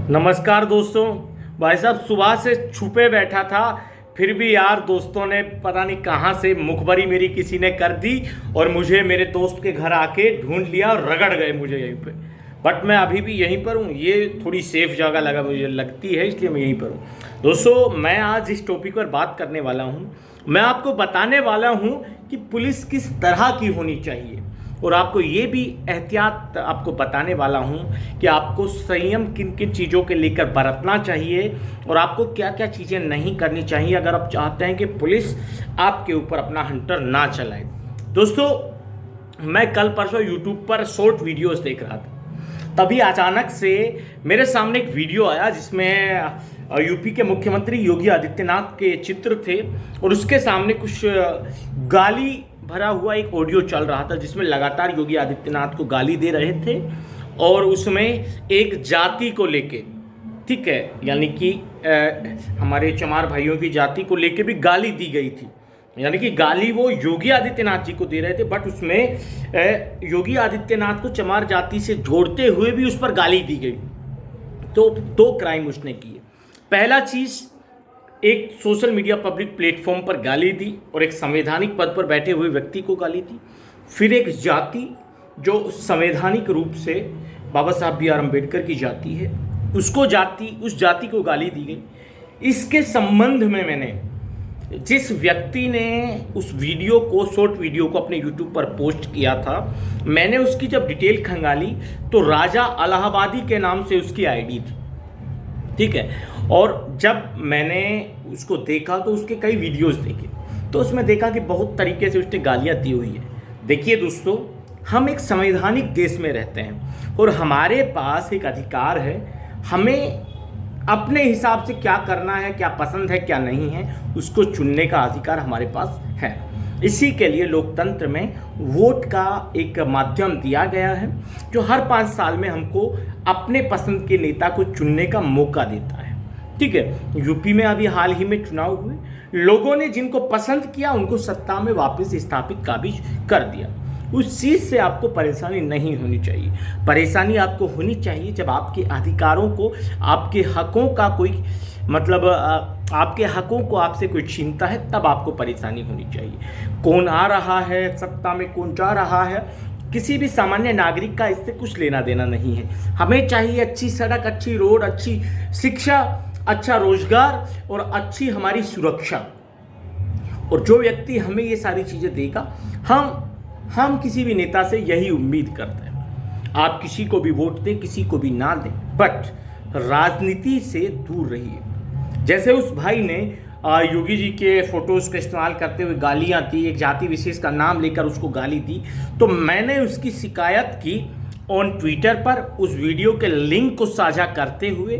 नमस्कार दोस्तों। भाई साहब सुबह से छुपे बैठा था, फिर भी यार दोस्तों ने पता नहीं कहाँ से मुखबरी मेरी किसी ने कर दी और मुझे मेरे दोस्त के घर आके ढूंढ लिया और रगड़ गए मुझे यहीं पे। बट मैं अभी भी यहीं पर हूँ, ये थोड़ी सेफ जगह लगा मुझे लगती है, इसलिए मैं यहीं पर हूँ। दोस्तों मैं आज इस टॉपिक पर बात करने वाला हूँ। मैं आपको बताने वाला हूँ कि पुलिस किस तरह की होनी चाहिए और आपको ये भी एहतियात आपको बताने वाला हूँ कि आपको संयम किन किन चीज़ों के लेकर बरतना चाहिए और आपको क्या क्या चीज़ें नहीं करनी चाहिए अगर आप चाहते हैं कि पुलिस आपके ऊपर अपना हंटर ना चलाए। दोस्तों मैं कल परसों यूट्यूब पर शॉर्ट वीडियोस देख रहा था, तभी अचानक से मेरे सामने एक वीडियो आया जिसमें यूपी के मुख्यमंत्री योगी आदित्यनाथ के चित्र थे और उसके सामने कुछ गाली भरा हुआ एक ऑडियो चल रहा था जिसमें लगातार योगी आदित्यनाथ को गाली दे रहे थे और उसमें एक जाति को लेके, ठीक है, यानी कि हमारे चमार भाइयों की जाति को लेके भी गाली दी गई थी। यानी कि गाली वो योगी आदित्यनाथ जी को दे रहे थे, बट उसमें योगी आदित्यनाथ को चमार जाति से जोड़ते हुए भी उस पर गाली दी गई। तो दो क्राइम उसने किए। पहला चीज़, एक सोशल मीडिया पब्लिक प्लेटफॉर्म पर गाली दी और एक संवैधानिक पद पर बैठे हुए व्यक्ति को गाली दी। फिर एक जाति जो संवैधानिक रूप से बाबा साहब बी आर अम्बेडकर की जाति है, उस जाति को गाली दी गई। इसके संबंध में मैंने जिस व्यक्ति ने उस वीडियो को, शॉर्ट वीडियो को अपने यूट्यूब पर पोस्ट किया था, मैंने उसकी जब डिटेल खंगाली तो राजा इलाहाबादी के नाम से उसकी आईडी थी, ठीक है। और जब मैंने उसको देखा तो उसके कई वीडियोस देखे तो उसमें देखा कि बहुत तरीके से उसने गालियाँ दी हुई है। देखिए दोस्तों, हम एक संवैधानिक देश में रहते हैं और हमारे पास एक अधिकार है, हमें अपने हिसाब से क्या करना है, क्या पसंद है, क्या नहीं है, उसको चुनने का अधिकार हमारे पास है। इसी के लिए लोकतंत्र में वोट का एक माध्यम दिया गया है जो हर 5 साल में हमको अपने पसंद के नेता को चुनने का मौका देता है, ठीक है। यूपी में अभी हाल ही में चुनाव हुए, लोगों ने जिनको पसंद किया उनको सत्ता में वापस स्थापित काबिज कर दिया। उस चीज़ से आपको परेशानी नहीं होनी चाहिए। परेशानी आपको होनी चाहिए जब आपके अधिकारों को, आपके हकों का कोई आपके हकों को आपसे कोई छीनता है, तब आपको परेशानी होनी चाहिए। कौन आ रहा है सत्ता में, कौन जा रहा है, किसी भी सामान्य नागरिक का इससे कुछ लेना देना नहीं है। हमें चाहिए अच्छी सड़क, अच्छी रोड, अच्छी शिक्षा, अच्छा रोजगार और अच्छी हमारी सुरक्षा। और जो व्यक्ति हमें ये सारी चीज़ें देगा, हम किसी भी नेता से यही उम्मीद करते हैं। आप किसी को भी वोट दें, किसी को भी ना दें, बट राजनीति से दूर रहिए। जैसे उस भाई ने योगी जी के फोटोज़ का इस्तेमाल करते हुए गालियाँ दी, एक जाति विशेष का नाम लेकर उसको गाली दी, तो मैंने उसकी शिकायत की ऑन ट्विटर पर, उस वीडियो के लिंक को साझा करते हुए,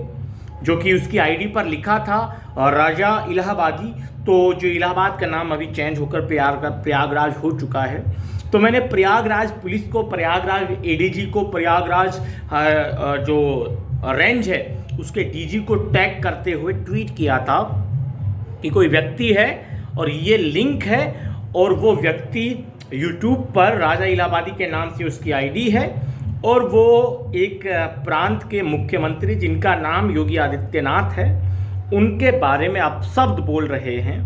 जो कि उसकी आईडी पर लिखा था राजा इलाहाबादी। तो जो इलाहाबाद का नाम अभी चेंज होकर प्रयागराज हो चुका है, तो मैंने प्रयागराज पुलिस को, प्रयागराज एडीजी को, प्रयागराज जो रेंज है उसके डीजी को टैग करते हुए ट्वीट किया था कि कोई व्यक्ति है और ये लिंक है और वो व्यक्ति यूट्यूब पर राजा इलाहाबादी के नाम से उसकी आईडी है और वो एक प्रांत के मुख्यमंत्री जिनका नाम योगी आदित्यनाथ है, उनके बारे में आप शब्द बोल रहे हैं।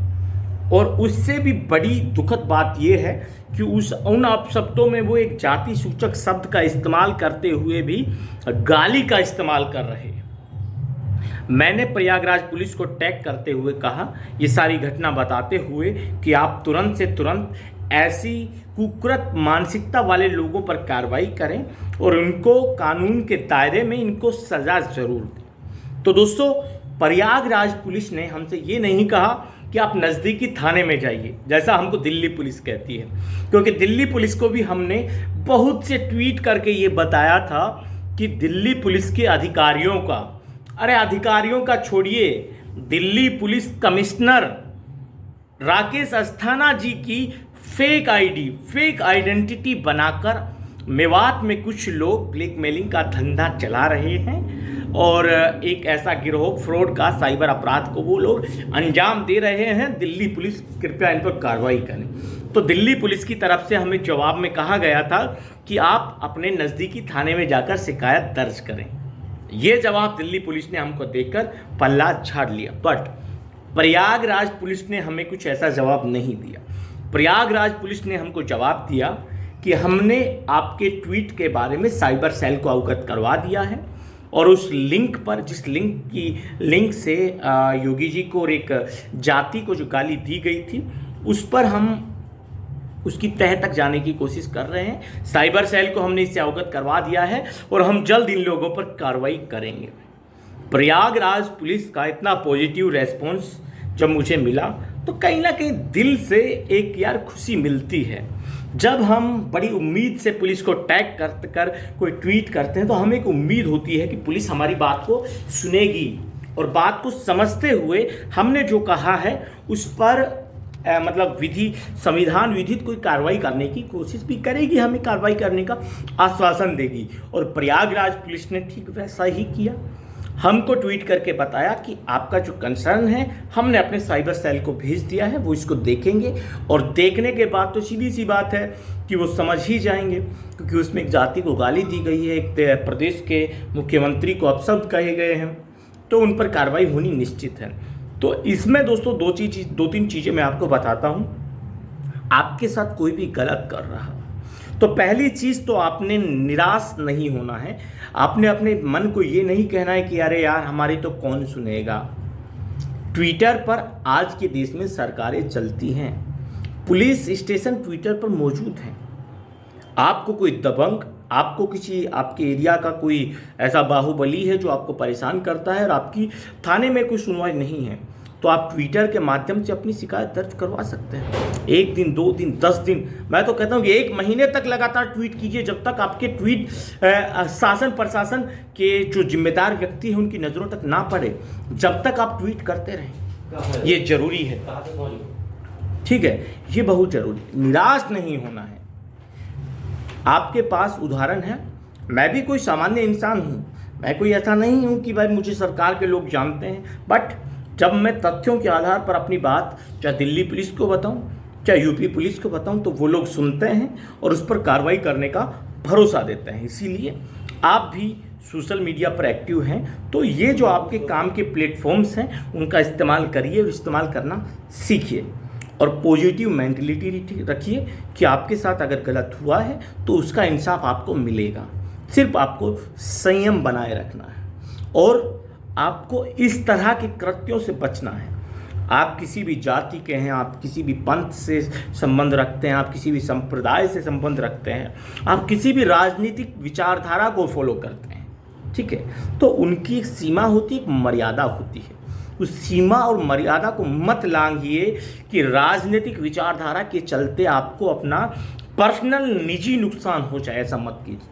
और उससे भी बड़ी दुखद बात यह है कि उन अपशब्दों में वो एक जाति सूचक शब्द का इस्तेमाल करते हुए भी गाली का इस्तेमाल कर रहे हैं। मैंने प्रयागराज पुलिस को टैग करते हुए कहा, ये सारी घटना बताते हुए कि आप तुरंत से तुरंत ऐसी कुकृत मानसिकता वाले लोगों पर कार्रवाई करें और उनको कानून के दायरे में इनको सजा जरूर दें। तो दोस्तों, प्रयागराज पुलिस ने हमसे ये नहीं कहा कि आप नज़दीकी थाने में जाइए, जैसा हमको दिल्ली पुलिस कहती है, क्योंकि दिल्ली पुलिस को भी हमने बहुत से ट्वीट करके ये बताया था कि दिल्ली पुलिस के अधिकारियों का, अरे अधिकारियों का छोड़िए, दिल्ली पुलिस कमिश्नर राकेश अस्थाना जी की फेक आईडी, फेक आइडेंटिटी बनाकर मेवात में कुछ लोग ब्लैकमेलिंग का धंधा चला रहे हैं और एक ऐसा गिरोह, फ्रॉड का, साइबर अपराध को वो लोग अंजाम दे रहे हैं। दिल्ली पुलिस कृपया इन पर कार्रवाई करें। तो दिल्ली पुलिस की तरफ से हमें जवाब में कहा गया था कि आप अपने नज़दीकी थाने में जाकर शिकायत दर्ज करें। ये जवाब दिल्ली पुलिस ने हमको देकर पल्ला झाड़ लिया। बट प्रयागराज पुलिस ने हमें कुछ ऐसा जवाब नहीं दिया। प्रयागराज पुलिस ने हमको जवाब दिया कि हमने आपके ट्वीट के बारे में साइबर सेल को अवगत करवा दिया है और उस लिंक पर, जिस लिंक से योगी जी को और एक जाति को जो गाली दी गई थी, उस पर हम उसकी तह तक जाने की कोशिश कर रहे हैं। साइबर सेल को हमने इससे अवगत करवा दिया है और हम जल्द इन लोगों पर कार्रवाई करेंगे। प्रयागराज पुलिस का इतना पॉजिटिव रेस्पॉन्स जब मुझे मिला तो कहीं ना कहीं दिल से एक यार खुशी मिलती है। जब हम बड़ी उम्मीद से पुलिस को टैग कर कोई ट्वीट करते हैं तो हमें एक उम्मीद होती है कि पुलिस हमारी बात को सुनेगी और बात को समझते हुए हमने जो कहा है उस पर मतलब संविधान विधित कोई कार्रवाई करने की कोशिश भी करेगी, हमें कार्रवाई करने का आश्वासन देगी। और प्रयागराज पुलिस ने ठीक वैसा ही किया। हमको ट्वीट करके बताया कि आपका जो कंसर्न है हमने अपने साइबर सेल को भेज दिया है, वो इसको देखेंगे और देखने के बाद तो सीधी सी बात है कि वो समझ ही जाएंगे, क्योंकि उसमें एक जाति को गाली दी गई है, एक प्रदेश के मुख्यमंत्री को अपशब्द कहे गए हैं, तो उन पर कार्रवाई होनी निश्चित है। तो इसमें दोस्तों दो तीन चीज़ें मैं आपको बताता हूँ। आपके साथ कोई भी गलत कर रहा तो पहली चीज़ तो आपने निराश नहीं होना है। आपने अपने मन को ये नहीं कहना है कि अरे यार हमारी तो कौन सुनेगा। ट्विटर पर आज के देश में सरकारें चलती हैं, पुलिस स्टेशन ट्विटर पर मौजूद हैं। आपको कोई दबंग, आपको किसी आपके एरिया का कोई ऐसा बाहुबली है जो आपको परेशान करता है और आपकी थाने में कोई सुनवाई नहीं है, तो आप ट्विटर के माध्यम से अपनी शिकायत दर्ज करवा सकते हैं। 1 दिन, 2 दिन, 10 दिन, मैं तो कहता हूँ कि 1 महीने तक लगातार ट्वीट कीजिए, जब तक आपके ट्वीट शासन प्रशासन के जो जिम्मेदार व्यक्ति हैं उनकी नज़रों तक ना पड़े, जब तक आप ट्वीट करते रहें। ये जरूरी है, ठीक है, ये बहुत जरूरी। निराश नहीं होना है। आपके पास उदाहरण है, मैं भी कोई सामान्य इंसान हूँ, मैं कोई ऐसा नहीं हूँ कि भाई मुझे सरकार के लोग जानते हैं, बट जब मैं तथ्यों के आधार पर अपनी बात चाहे दिल्ली पुलिस को बताऊं चाहे यूपी पुलिस को बताऊं तो वो लोग सुनते हैं और उस पर कार्रवाई करने का भरोसा देते हैं। इसीलिए आप भी सोशल मीडिया पर एक्टिव हैं तो ये जो आपके काम के प्लेटफॉर्म्स हैं उनका इस्तेमाल करिए और इस्तेमाल करना सीखिए और पॉजिटिव मेंटलिटी रखिए कि आपके साथ अगर गलत हुआ है तो उसका इंसाफ आपको मिलेगा। सिर्फ आपको संयम बनाए रखना है और आपको इस तरह के कृत्यों से बचना है। आप किसी भी जाति के हैं, आप किसी भी पंथ से संबंध रखते हैं, आप किसी भी संप्रदाय से संबंध रखते हैं, आप किसी भी राजनीतिक विचारधारा को फॉलो करते हैं, ठीक है, तो उनकी एक सीमा होती है, एक मर्यादा होती है। उस सीमा और मर्यादा को मत लांघिए कि राजनीतिक विचारधारा के चलते आपको अपना पर्सनल निजी नुकसान हो जाए, ऐसा मत कीजिए।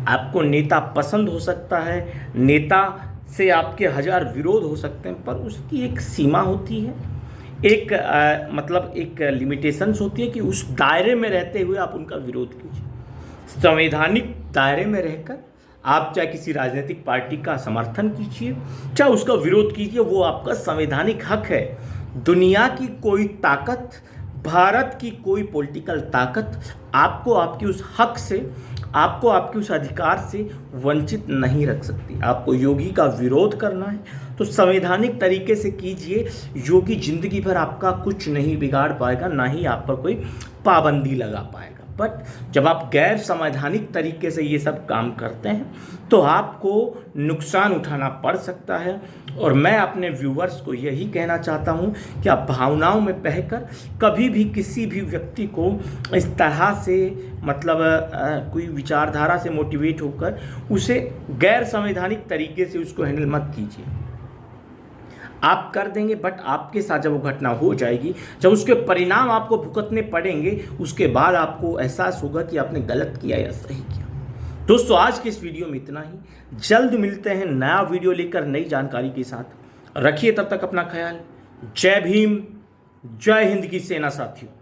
आपको नेता पसंद हो सकता है, नेता से आपके 1000 विरोध हो सकते हैं, पर उसकी एक सीमा होती है, एक मतलब एक लिमिटेशंस होती है कि उस दायरे में रहते हुए आप उनका विरोध कीजिए। संवैधानिक दायरे में रहकर आप चाहे किसी राजनीतिक पार्टी का समर्थन कीजिए चाहे उसका विरोध कीजिए, वो आपका संवैधानिक हक है। दुनिया की कोई ताकत, भारत की कोई पॉलिटिकल ताकत आपको आपके उस हक से, आपको आपके उस अधिकार से वंचित नहीं रख सकती। आपको योगी का विरोध करना है तो संवैधानिक तरीके से कीजिए। योगी जिंदगी भर आपका कुछ नहीं बिगाड़ पाएगा, ना ही आप पर कोई पाबंदी लगा पाएगा। बट जब आप गैर संवैधानिक तरीके से ये सब काम करते हैं तो आपको नुकसान उठाना पड़ सकता है। और मैं अपने व्यूवर्स को यही कहना चाहता हूँ कि आप भावनाओं में बहकर कभी भी किसी भी व्यक्ति को इस तरह से मतलब कोई विचारधारा से मोटिवेट होकर उसे गैर संवैधानिक तरीके से उसको हैंडल मत कीजिए। आप कर देंगे, बट आपके साथ जब वो घटना हो जाएगी, जब उसके परिणाम आपको भुगतने पड़ेंगे, उसके बाद आपको एहसास होगा कि आपने गलत किया या सही किया। दोस्तों, आज के इस वीडियो में इतना ही। जल्द मिलते हैं नया वीडियो लेकर नई जानकारी के साथ। रखिए तब तक अपना ख्याल। जय भीम, जय हिंद की सेना साथियों।